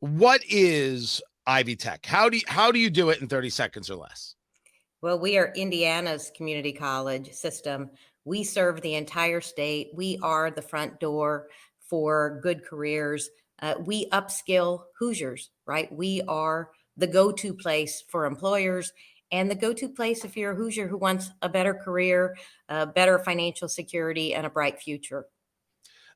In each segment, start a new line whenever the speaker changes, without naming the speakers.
What is Ivy Tech? How do you do it in 30 seconds or less?
Well, we are Indiana's community college system. We serve the entire state. We are the front door for good careers. We upskill Hoosiers, right? We are the go to place for employers and the go to place if you're a Hoosier who wants a better career, better financial security, and a bright future.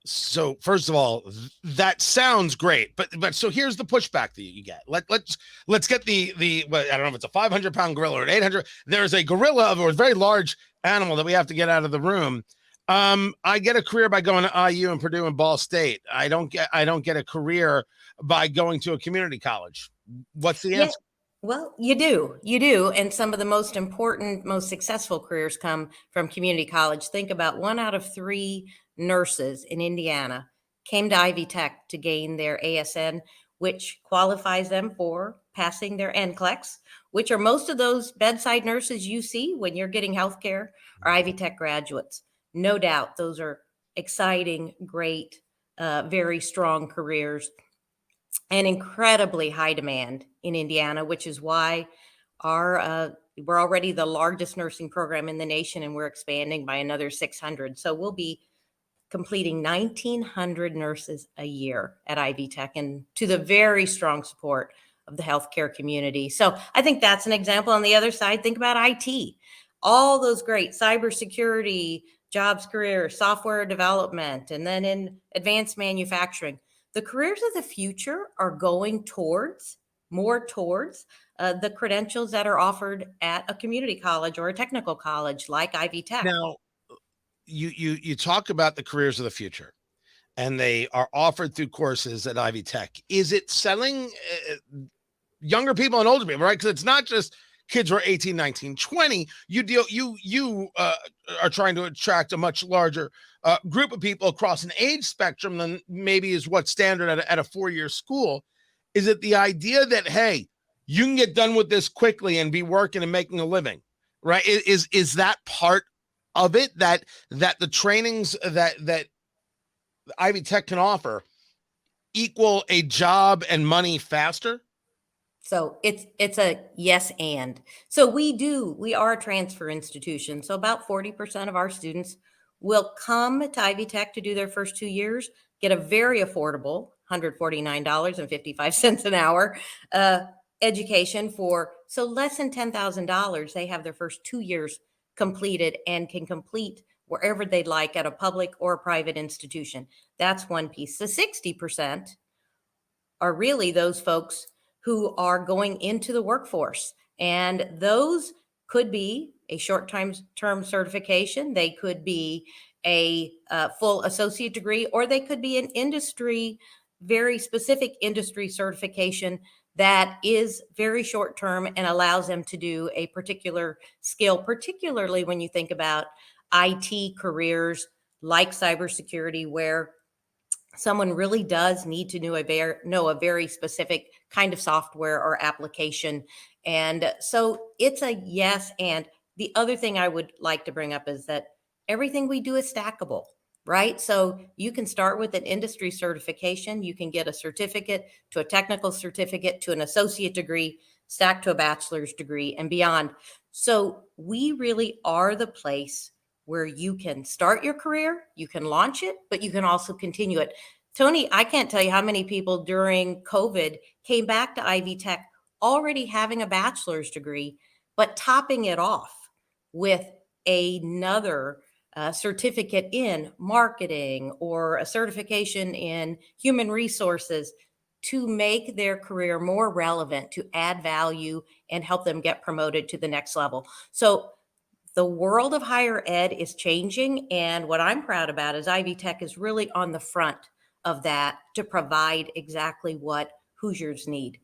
So first of all, that sounds great, but so here's the pushback that you get. Let's get the well, I don't know if it's a 500-pound gorilla or an 800. There's a gorilla or a very large animal that we have to get out of the room. I get a career by going to IU and Purdue and Ball State. I don't get a career by going to a community college. What's the
Yeah.
answer?
Well, you do. And some of the most important, most successful careers come from community college. Think about 1 out of 3 nurses in Indiana came to Ivy Tech to gain their ASN, which qualifies them for passing their NCLEX, which are most of those bedside nurses you see when you're getting healthcare are Ivy Tech graduates. No doubt, those are exciting, great, very strong careers and incredibly high demand in Indiana, which is why our we're already the largest nursing program in the nation, and we're expanding by another 600. So we'll be completing 1,900 nurses a year at Ivy Tech, and to the very strong support of the healthcare community. So I think that's an example. On the other side, think about IT, all those great cybersecurity jobs, careers, software development, and then in advanced manufacturing. The careers of the future are going towards more towards the credentials that are offered at a community college or a technical college like Ivy Tech.
Now, you talk about the careers of the future, and they are offered through courses at Ivy Tech. Is it selling younger people and older people, right? Because it's not just kids who are 18, 19, 20. You are trying to attract a much larger group of people across an age spectrum than maybe is what's standard at a 4-year school. Is it the idea that, hey, you can get done with this quickly and be working and making a living, right? Is that part of it, that the trainings that Ivy Tech can offer equal a job and money faster?
So it's a yes and. So we are a transfer institution. So about 40% of our students will come to Ivy Tech to do their first 2 years, get a very affordable $149.55 an hour education for so less than $10,000. They have their first 2 years completed and can complete wherever they'd like at a public or a private institution. That's one piece. The 60% are really those folks who are going into the workforce. And those could be a short-term certification. They could be a full associate degree, or they could be an industry, very specific industry certification that is very short term and allows them to do a particular skill, particularly when you think about IT careers like cybersecurity, where someone really does need to know a very specific kind of software or application. And so it's a yes. And the other thing I would like to bring up is that everything we do is stackable, right? So you can start with an industry certification, you can get a certificate to a technical certificate to an associate degree, stack to a bachelor's degree and beyond. So we really are the place where you can start your career, you can launch it, but you can also continue it. Tony, I can't tell you how many people during COVID came back to Ivy Tech already having a bachelor's degree, but topping it off with another certificate in marketing or a certification in human resources to make their career more relevant, to add value and help them get promoted to the next level. So the world of higher ed is changing. And what I'm proud about is Ivy Tech is really on the front of that to provide exactly what Hoosiers need.